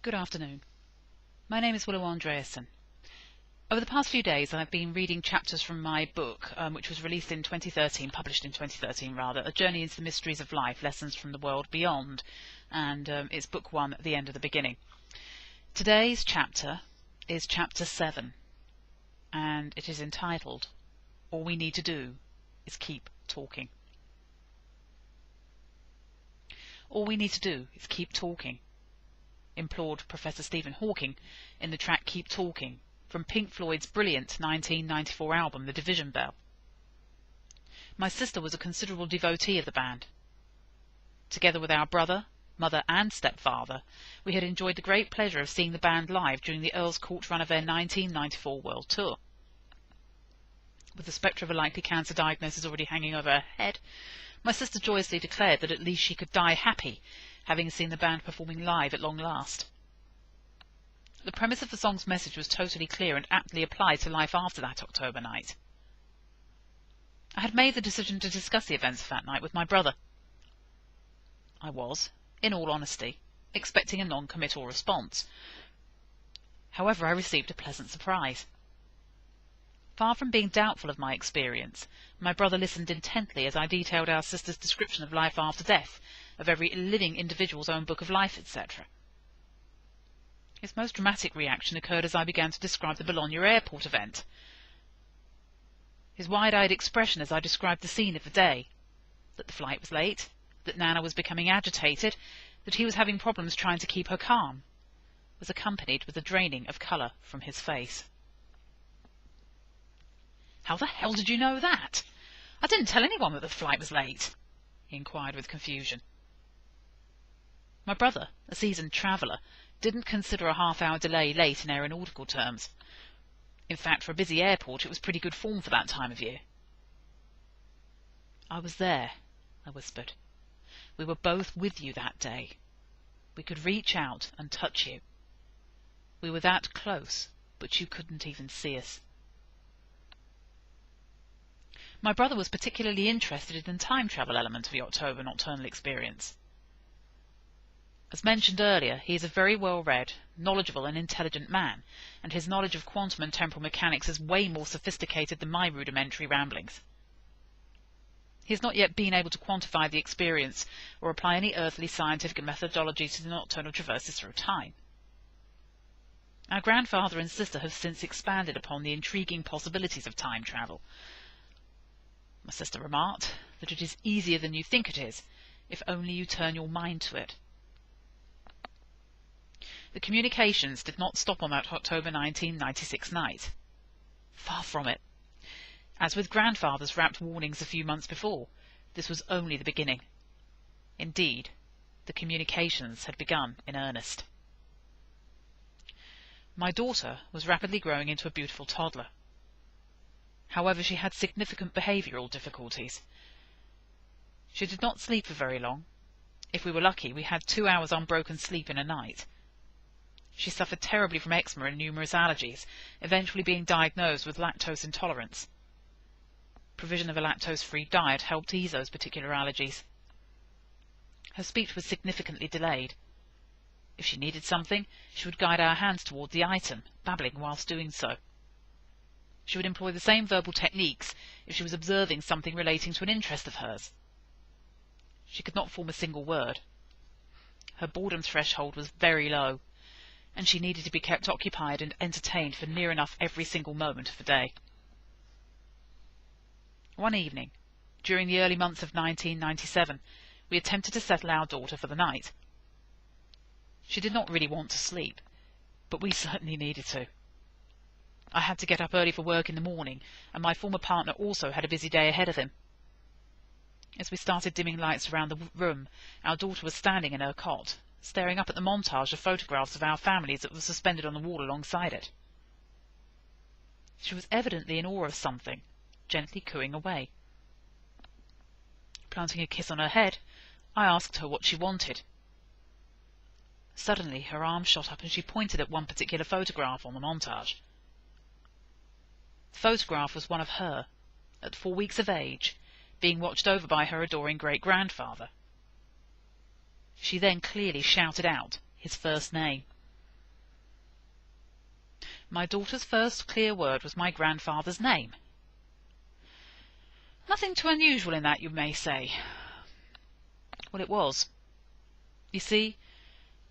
Good afternoon. My name is Willow Andreasson. Over the past few days I've been reading chapters from my book, which was released in 2013, published in 2013 rather, A Journey into the Mysteries of Life, Lessons from the World Beyond, and it's book 1, The End of the Beginning. Today's chapter is chapter 7, and it is entitled, All We Need to Do is Keep Talking. All we need to do is keep talking, implored Professor Stephen Hawking in the track Keep Talking from Pink Floyd's brilliant 1994 album The Division Bell. My sister was a considerable devotee of the band. Together with our brother, mother and stepfather, we had enjoyed the great pleasure of seeing the band live during the Earl's Court run of their 1994 World Tour. With the spectre of a likely cancer diagnosis already hanging over her head, my sister joyously declared that at least she could die happy, having seen the band performing live at long last. The premise of the song's message was totally clear and aptly applied to life after that October night. I had made the decision to discuss the events of that night with my brother. I was, in all honesty, expecting a non-committal response. However, I received a pleasant surprise. Far from being doubtful of my experience, my brother listened intently as I detailed our sister's description of life after death, of every living individual's own book of life, etc. His most dramatic reaction occurred as I began to describe the Bologna airport event. His wide-eyed expression as I described the scene of the day, that the flight was late, that Nana was becoming agitated, that he was having problems trying to keep her calm, was accompanied with a draining of colour from his face. "How the hell did you know that? I didn't tell anyone that the flight was late," he inquired with confusion. My brother, a seasoned traveller, didn't consider a half-hour delay late in aeronautical terms. In fact, for a busy airport, it was pretty good form for that time of year. "I was there," I whispered. "We were both with you that day. We could reach out and touch you. We were that close, but you couldn't even see us." My brother was particularly interested in the time travel element of the October nocturnal experience. As mentioned earlier, he is a very well-read, knowledgeable and intelligent man, and his knowledge of quantum and temporal mechanics is way more sophisticated than my rudimentary ramblings. He has not yet been able to quantify the experience or apply any earthly scientific methodology to the nocturnal traverses through time. Our grandfather and sister have since expanded upon the intriguing possibilities of time travel. My sister remarked that it is easier than you think it is, if only you turn your mind to it. The communications did not stop on that October 1996 night. Far from it. As with grandfather's rapt warnings a few months before, this was only the beginning. Indeed, the communications had begun in earnest. My daughter was rapidly growing into a beautiful toddler. However, she had significant behavioural difficulties. She did not sleep for very long. If we were lucky, we had 2 hours unbroken sleep in a night. She suffered terribly from eczema and numerous allergies, eventually being diagnosed with lactose intolerance. Provision of a lactose-free diet helped ease those particular allergies. Her speech was significantly delayed. If she needed something, she would guide our hands toward the item, babbling whilst doing so. She would employ the same verbal techniques if she was observing something relating to an interest of hers. She could not form a single word. Her boredom threshold was very low, and she needed to be kept occupied and entertained for near enough every single moment of the day. One evening, during the early months of 1997, we attempted to settle our daughter for the night. She did not really want to sleep, but we certainly needed to. I had to get up early for work in the morning, and my former partner also had a busy day ahead of him. As we started dimming lights around the room, our daughter was standing in her cot, staring up at the montage of photographs of our families that were suspended on the wall alongside it. She was evidently in awe of something, gently cooing away. Planting a kiss on her head, I asked her what she wanted. Suddenly her arm shot up and she pointed at one particular photograph on the montage. The photograph was one of her, at 4 weeks of age, being watched over by her adoring great-grandfather. She then clearly shouted out his first name. My daughter's first clear word was my grandfather's name. Nothing too unusual in that, you may say. Well, it was. You see,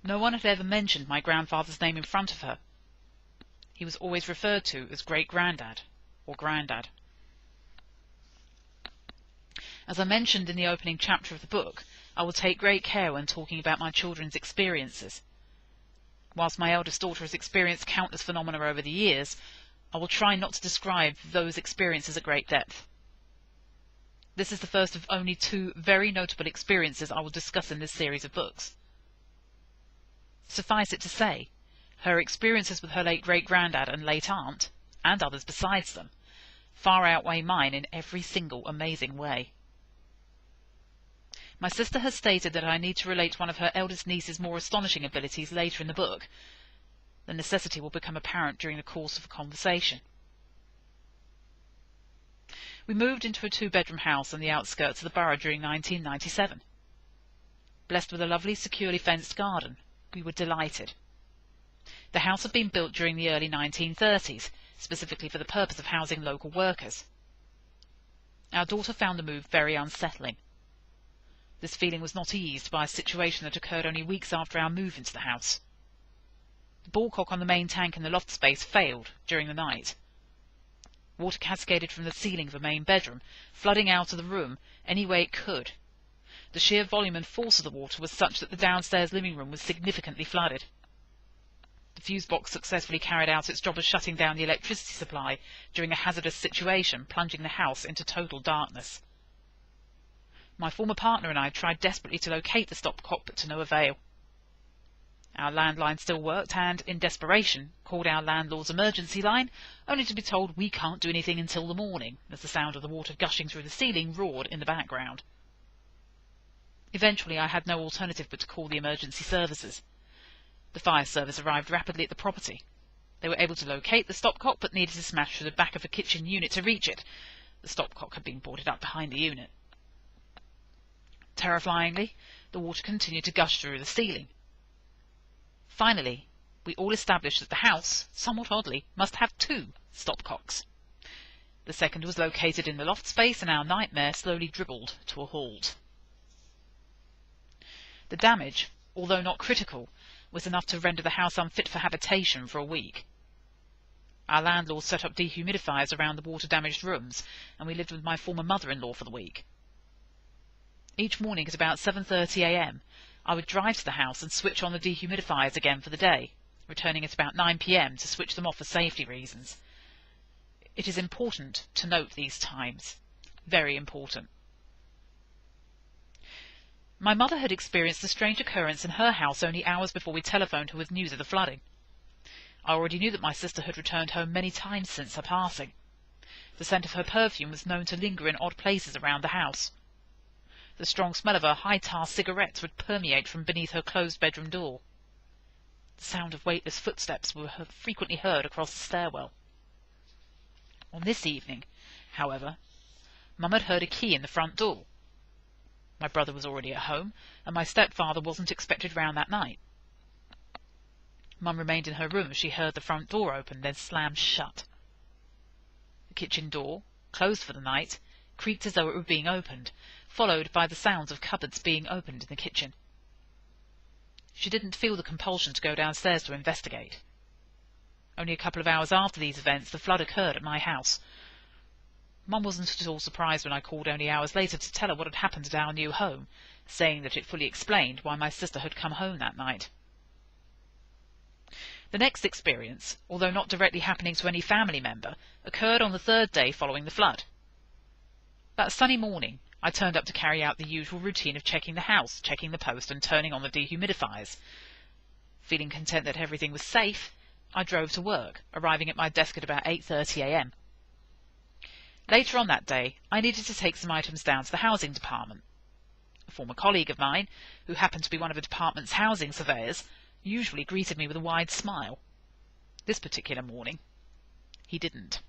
no one had ever mentioned my grandfather's name in front of her. He was always referred to as great-granddad or grandad. As I mentioned in the opening chapter of the book, I will take great care when talking about my children's experiences. Whilst my eldest daughter has experienced countless phenomena over the years, I will try not to describe those experiences at great depth. This is the first of only 2 very notable experiences I will discuss in this series of books. Suffice it to say, her experiences with her late great-granddad and late aunt, and others besides them, far outweigh mine in every single amazing way. My sister has stated that I need to relate one of her eldest niece's more astonishing abilities later in the book. The necessity will become apparent during the course of the conversation. We moved into a 2-bedroom house on the outskirts of the borough during 1997. Blessed with a lovely, securely fenced garden, we were delighted. The house had been built during the early 1930s, specifically for the purpose of housing local workers. Our daughter found the move very unsettling. This feeling was not eased by a situation that occurred only weeks after our move into the house. The ballcock on the main tank in the loft space failed during the night. Water cascaded from the ceiling of the main bedroom, flooding out of the room any way it could. The sheer volume and force of the water was such that the downstairs living room was significantly flooded. The fuse box successfully carried out its job of shutting down the electricity supply during a hazardous situation, plunging the house into total darkness. My former partner and I tried desperately to locate the stopcock, but to no avail. Our landline still worked and, in desperation, called our landlord's emergency line, only to be told we can't do anything until the morning, as the sound of the water gushing through the ceiling roared in the background. Eventually I had no alternative but to call the emergency services. The fire service arrived rapidly at the property. They were able to locate the stopcock, but needed to smash through the back of a kitchen unit to reach it. The stopcock had been boarded up behind the unit. Terrifyingly, the water continued to gush through the ceiling. Finally, we all established that the house, somewhat oddly, must have 2 stopcocks. The second was located in the loft space, and our nightmare slowly dribbled to a halt. The damage, although not critical, was enough to render the house unfit for habitation for a week. Our landlord set up dehumidifiers around the water-damaged rooms, and we lived with my former mother-in-law for the week. Each morning at about 7:30 a.m, I would drive to the house and switch on the dehumidifiers again for the day, returning at about 9 p.m. to switch them off for safety reasons. It is important to note these times. Very important. My mother had experienced a strange occurrence in her house only hours before we telephoned her with news of the flooding. I already knew that my sister had returned home many times since her passing. The scent of her perfume was known to linger in odd places around the house. The strong smell of her high-tar cigarettes would permeate from beneath her closed bedroom door. The sound of weightless footsteps were frequently heard across the stairwell. On this evening, however, Mum had heard a key in the front door. My brother was already at home, and my stepfather wasn't expected round that night. Mum remained in her room as she heard the front door open, then slammed shut. The kitchen door, closed for the night, creaked as though it were being opened, followed by the sounds of cupboards being opened in the kitchen. She didn't feel the compulsion to go downstairs to investigate. Only a couple of hours after these events, the flood occurred at my house. Mum wasn't at all surprised when I called only hours later to tell her what had happened at our new home, saying that it fully explained why my sister had come home that night. The next experience, although not directly happening to any family member, occurred on the 3rd day following the flood. That sunny morning, I turned up to carry out the usual routine of checking the house, checking the post, and turning on the dehumidifiers. Feeling content that everything was safe, I drove to work, arriving at my desk at about 8:30 a.m. Later on that day, I needed to take some items down to the housing department. A former colleague of mine, who happened to be one of the department's housing surveyors, usually greeted me with a wide smile. This particular morning, he didn't.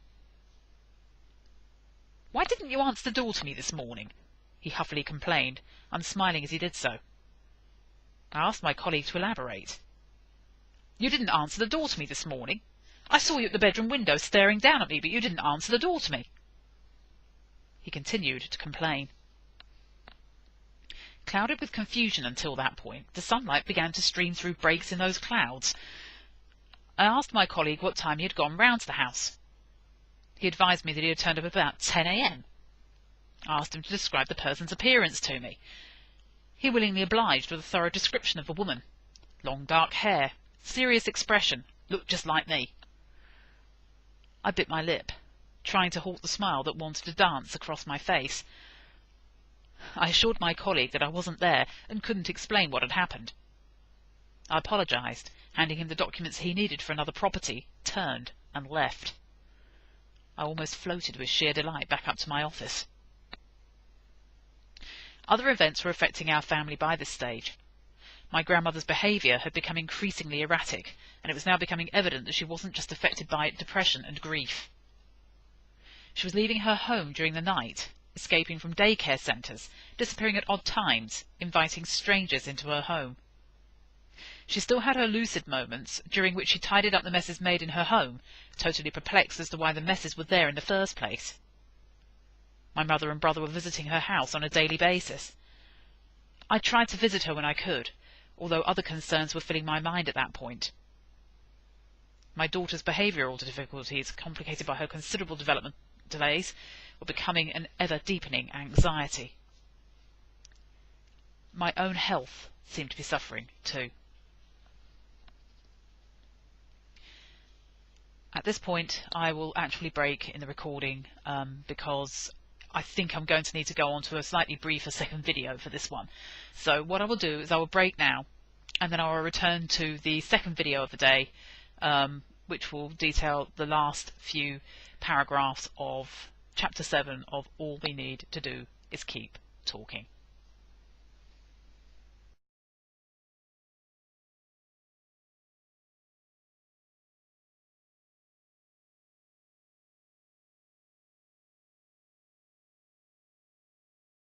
"Why didn't you answer the door to me this morning?" he huffily complained, unsmiling as he did so. I asked my colleague to elaborate. "You didn't answer the door to me this morning. I saw you at the bedroom window staring down at me, but you didn't answer the door to me." He continued to complain. Clouded with confusion until that point, the sunlight began to stream through breaks in those clouds. I asked my colleague what time he had gone round to the house. He advised me that he had turned up about 10 a.m. I asked him to describe the person's appearance to me. He willingly obliged with a thorough description of the woman. Long dark hair, serious expression, looked just like me. I bit my lip, trying to halt the smile that wanted to dance across my face. I assured my colleague that I wasn't there and couldn't explain what had happened. I apologised, handing him the documents he needed for another property, turned and left. I almost floated with sheer delight back up to my office. Other events were affecting our family by this stage. My grandmother's behaviour had become increasingly erratic, and it was now becoming evident that she wasn't just affected by depression and grief. She was leaving her home during the night, escaping from daycare centres, disappearing at odd times, inviting strangers into her home. She still had her lucid moments, during which she tidied up the messes made in her home, totally perplexed as to why the messes were there in the first place. My mother and brother were visiting her house on a daily basis. I tried to visit her when I could, although other concerns were filling my mind at that point. My daughter's behavioural difficulties, complicated by her considerable development delays, were becoming an ever-deepening anxiety. My own health seemed to be suffering too. At this point, I will actually break in the recording because I think I'm going to need to go on to a slightly briefer second video for this one. So what I will do is I will break now, and then I will return to the second video of the day, which will detail the last few paragraphs of Chapter 7 of All We Need to Do is Keep Talking.